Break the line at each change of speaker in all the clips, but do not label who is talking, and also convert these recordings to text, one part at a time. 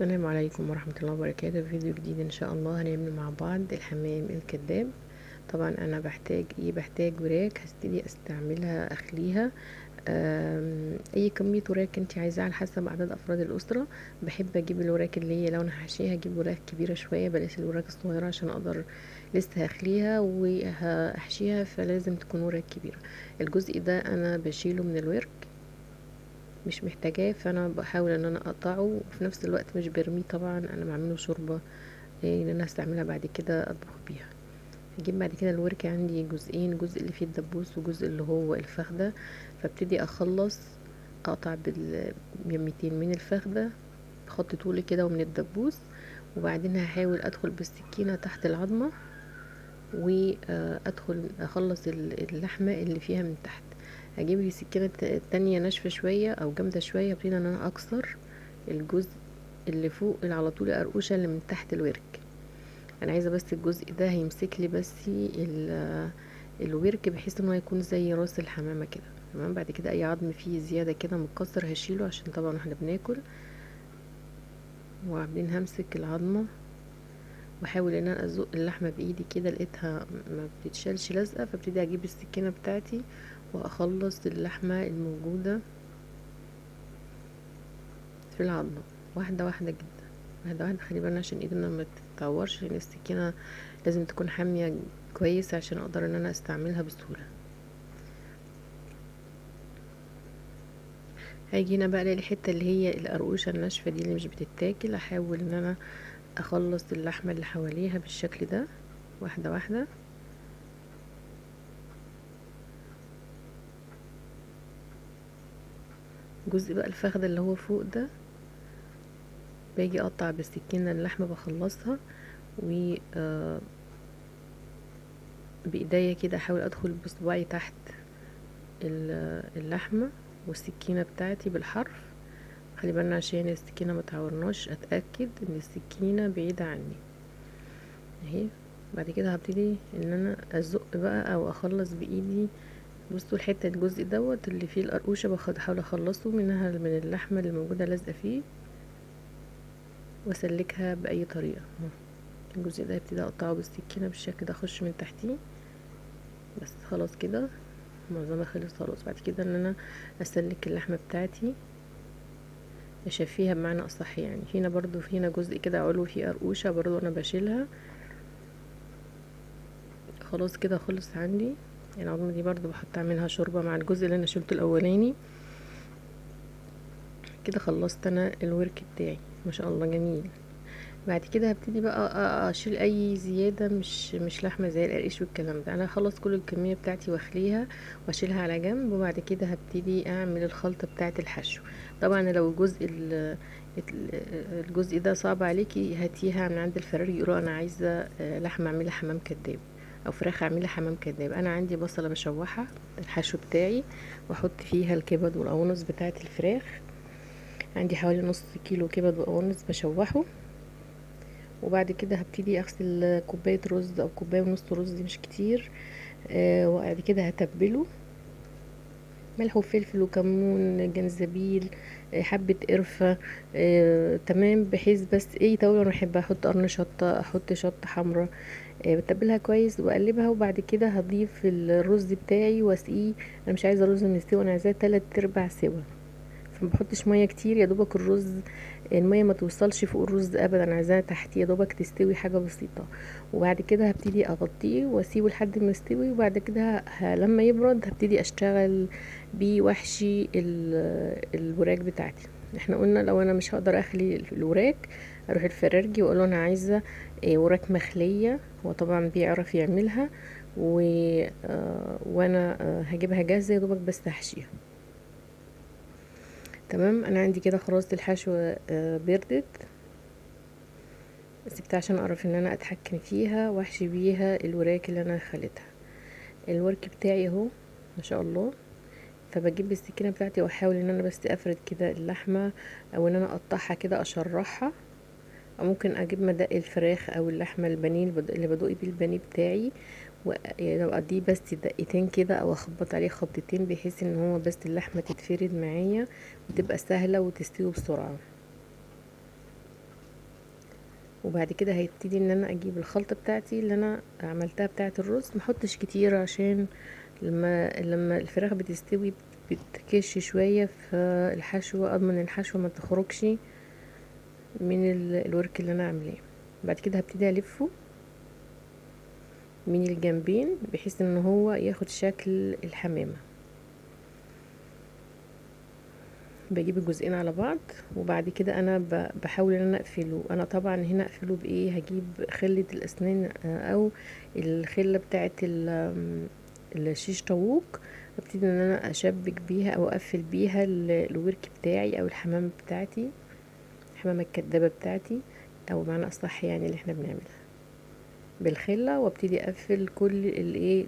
السلام عليكم ورحمة الله وبركاته. فيديو جديد ان شاء الله هنعمل مع بعض الحمام الكذاب. طبعا انا بحتاج وراك هبتدي استعملها اخليها اي كمية وراك انت عايزاها على حسب عدد افراد الاسرة. بحب اجيب الوراك اللي هي لو انا هحشيها اجيب وراك كبيرة شوية، بلاش الوراك الصغيرة عشان اقدر لسه هخليها وهحشيها، فلازم تكون وراك كبيرة. الجزء ده انا بشيله من الورك، مش محتاجاه، فانا بحاول ان انا اقطعه وفي نفس الوقت مش برميه. طبعا انا بعمله شوربه ان انا هستعملها بعد كده اطبخ بيها. هجيب بعد كده الورك، عندي جزئين، جزء اللي فيه الدبوس وجزء اللي هو الفخده. فابتدي اخلص اقطع باليمتين من الفخده بخط طولي كده ومن الدبوس، وبعدين هحاول ادخل بالسكينه تحت العظمه وادخل اخلص اللحمه اللي فيها من تحت. هجيب لي سكينه تانية ناشفه شويه او جامده شويه، ابتدي ان انا اكسر الجزء اللي فوق اللي على طول القرقوشه اللي من تحت الورك. انا عايزه بس الجزء ده هيمسك لي بس الورك، بحيث انه يكون زي راس الحمامه كده. تمام، بعد كده اي عظم فيه زياده كده متكسر هشيله عشان طبعا احنا بناكل. وبعدين همسك العظمه واحاول ان انا ازق اللحمه بايدي كده، لقيتها ما بتتشالش لازقه، فابتدي اجيب السكينه بتاعتي واخلص اللحمه الموجوده في العظمه واحده واحده جدا، واحده واحده. خلي بالنا عشان ايدنا ما تتعورش، لان السكينه لازم تكون حاميه كويس عشان اقدر ان انا استعملها بسهوله. هاجي هنا بقى الاقي الحته اللي هي القرقوشه الناشفه دي اللي مش بتتاكل، احاول ان انا اخلص اللحمه اللي حواليها بالشكل ده واحده واحده. جزء بقى الفخده اللي هو فوق ده باجي اقطع بالسكينه اللحمه بخلصها، و بايديا كده احاول ادخل بصباعي تحت اللحمه والسكينه بتاعتي بالحرف. خلي بالنا عشان السكينه ما تعورناش، اتاكد ان السكينه بعيده عني اهي. بعد كده هبتدي ان انا ازق بقى او اخلص بايدي. بصوا الحته الجزء دوت اللي فيه القرقوشه بحاول اخلصه منها من اللحمه اللي موجوده لازقه فيه واسلكها باي طريقه. الجزء ده هبتدي اقطعه بالسكينه بالشكل ده، اخش من تحتيه بس. خلاص كده معظمها خلص خلاص. بعد كده ان انا اسلك اللحمه بتاعتي اشفيها بمعنى اصح، يعني هنا برضو فينا جزء كده علو فيه قرقوشه برضو انا بشيلها. خلاص كده خلص عندي العظمه دي، برضو بحط اعملها شوربه مع الجزء اللي انا شلته الاولاني. كده خلصت انا الورك بتاعي ما شاء الله جميل. بعد كده هبتدي بقى اشيل اي زياده، مش لحمه زي القريش والكلام ده. انا هخلص كل الكميه بتاعتي واخليها واشيلها على جنب، وبعد كده هبتدي اعمل الخلطه بتاعه الحشو. طبعا لو الجزء ده صعب عليكي هاتيها من عند الفرارجي، يقولوا انا عايزه لحمه اعملها حمام كداب او فراخ اعملها حمام كداب. انا عندي بصله بشوحها الحشو بتاعي واحط فيها الكبد والقوانص بتاعه الفراخ. عندي حوالي نص كيلو كبد وقوانص بشوحه، وبعد كده هبتدي اغسل كوبايه رز او كوبايه ونص رز، دي مش كتير. وبعد كده هتبله ملح وفلفل وكمون جنزبيل حبه قرفه. تمام، بحيث بس ايه توابل انا بحب احط قرن شطه، احط شطه حمراء. بتبلها كويس واقلبها، وبعد كده هضيف الرز بتاعي واسقيه. انا مش عايزه رز مستوي، انا عايزاه 3/4 سوا، فما بحطش ميه كتير، يا دوبك الرز الميه ما توصلش فوق الرز ابدا، عايزاها تحت يا دوبك تستوي حاجه بسيطه. وبعد كده هبتدي اغطيه واسيبه لحد ما يستوي، وبعد كده لما يبرد هبتدي اشتغل بيه واحشي الوراك بتاعتي. احنا قلنا لو انا مش هقدر اخلي الوراك اروح الفرارجي واقول له انا عايزه وراك مخليه، وطبعا بيعرف يعملها وانا هجيبها جاهزه يا دوبك بس هحشيها. تمام، انا عندي كده خلاص الحشوة بردت، سبتها عشان اعرف ان انا اتحكم فيها واحشي بيها الوراك اللي انا خليتها. الورك بتاعي اهو ما شاء الله. فبجيب السكينه بتاعتي واحاول ان انا بس افرد كده اللحمه، او ان انا اقطعها كده اشرحها، او ممكن اجيب مدق الفراخ او اللحمه البانيه اللي بدوق بيه البانيه بتاعي، ولو اديه بس دقيتين كده او اخبط عليه خبطتين، بحيث ان هو بس اللحمه تتفرد معايا وتبقى سهله وتستوي بسرعه. وبعد كده هيبتدي ان انا اجيب الخلطة بتاعتي اللي انا عملتها بتاعة الرز، محطش كتير عشان لما الفراخ بتستوي بتكش شوية، فالحشوة اضمن الحشوة ما تخرجش من الورك اللي انا عاملاه. بعد كده هبتدي الفه من الجنبين بحيث ان هو ياخد شكل الحمامة. بجيب الجزئين على بعض، وبعد كده انا بحاول ان انا اقفله. انا طبعا هنا اقفله بايه؟ هجيب خلة الاسنان او الخلة بتاعه الشيش طاووق، ابتدي ان انا اشبك بيها او اقفل بيها الورك بتاعي او الحمامة بتاعتي، الحمامة الكدابة بتاعتي، او معنى اصح يعني اللي احنا بنعملها بالخلة، وابتدي اقفل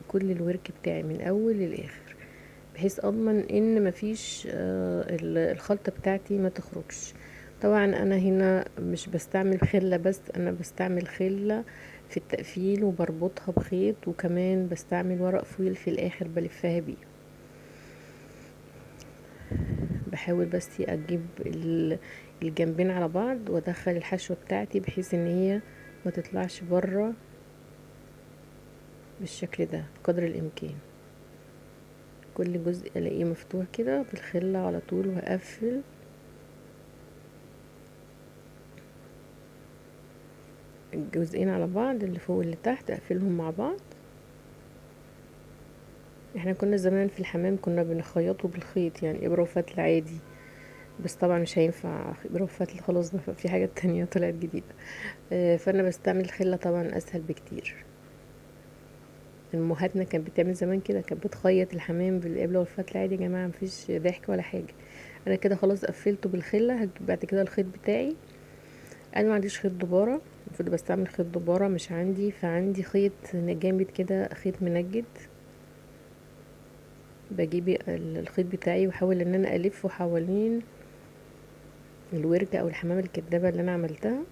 كل الورك بتاعي من اول للاخر، بحيث اضمن ان مفيش الخلطة بتاعتي ما تخرجش. طبعا انا هنا مش بستعمل خلة بس، انا بستعمل خلة في التقفيل وبربطها بخيط، وكمان بستعمل ورق فويل في الاخر بلفها بيه. بحاول بس اجيب الجنبين على بعض وادخل الحشوة بتاعتي بحيث ان هي ما تطلعش بره بالشكل ده قدر الامكان. كل جزء الاقيه مفتوح كده بالخلة على طول، وهقفل الجزئين على بعض، اللي فوق واللي تحت اقفلهم مع بعض. احنا كنا زمان في الحمام كنا بنخيطه بالخيط، يعني ابرة وفتل عادي، بس طبعا مش هينفع ابرة وفتل، خلاص بقى في حاجات تانية طلعت جديدة. فانا بستعمل الخلة طبعا اسهل بكتير. امهاتنا كانت بتعمل زمان كده، كانت بتخيط الحمام بالابره والفتله عادي. يا جماعه مفيش ضحك ولا حاجه. انا كده خلاص قفلته بالخله. هجيب بعد كده الخيط بتاعي. انا ما عنديش خيط دباره، المفروض بستعمل خيط دباره، مش عندي، فعندي خيط جامد كده، خيط منجد. بجيب الخيط بتاعي واحاول ان انا الفه حوالين الوركه او الحمامه الكدابه اللي انا عملتها.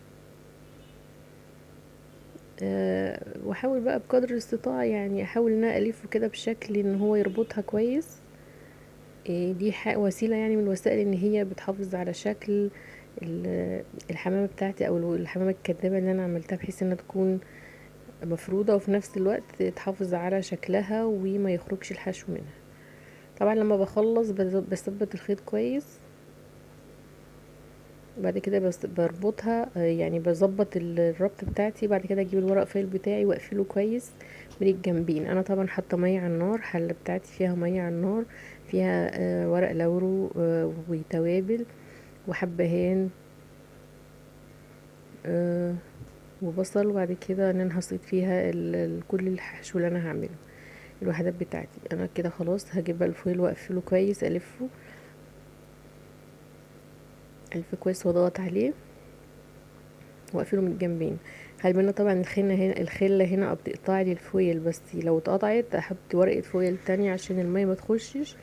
واحاول بقى بقدر الاستطاعه، يعني احاول ان انا الفه كده بشكل ان هو يربطها كويس. دي وسيلة يعني من الوسائل ان هي بتحافظ على شكل الحمامة بتاعتي او الحمامة الكدابة اللي انا عملتها، بحيث انها تكون مفرودة وفي نفس الوقت تحافظ على شكلها وما يخرجش الحشو منها. طبعا لما بخلص بثبت الخيط كويس. بعد كده بس بربطها، يعني بظبط الربط بتاعتي. بعد كده اجيب الورق فايل بتاعي واقفله كويس من الجنبين. انا طبعا حاطه ميه على النار، حله بتاعتي فيها ميه على النار، فيها ورق لورو وتوابل وحبهان وبصل. وبعد كده ان انا هصيد فيها كل الحشو اللي انا هعمله، الوحدات بتاعتي. انا كده خلاص هجيب بقى الفويل واقفله كويس، الفه كويس واضغط عليه واقفله من الجنبين. خلي بالنا طبعا الخله هنا بتقطع لي الفويل، بس لو اتقطعت احط ورقه فويل تانية عشان الميه ما تخشش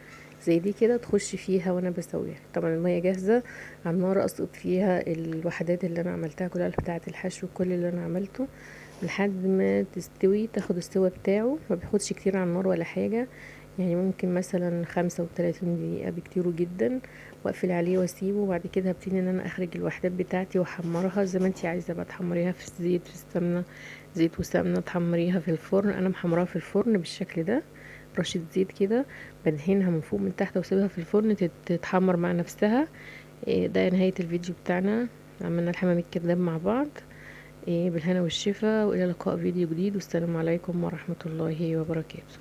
زي دي كده، تخش فيها وانا بسويها. طبعا الميه جاهزه على النار، اسقط فيها الوحدات اللي انا عملتها كلها بتاعه الحشو، كل اللي انا عملته لحد ما تستوي، تاخد السوا بتاعه. ما بياخدش كتير على النار ولا حاجه، يعني ممكن مثلا 35 دقيقة بكتير جدا، واقفل عليه واسيبه. وبعد كده هبتدي ان انا اخرج الوحدات بتاعتي واحمرها زي ما انتي عايزة بقى، تحمريها في الزيت، في السمنة، زيت وسمنة، تحمريها في الفرن. انا محمراها في الفرن بالشكل ده، رشة زيت كده، بدهنها من فوق من تحت واسيبها في الفرن تتحمر مع نفسها. ده نهاية الفيديو بتاعنا، عملنا الحمام الكداب مع بعض. بالهنا والشفا، والى لقاء فيديو جديد، والسلام عليكم ورحمة الله وبركاته.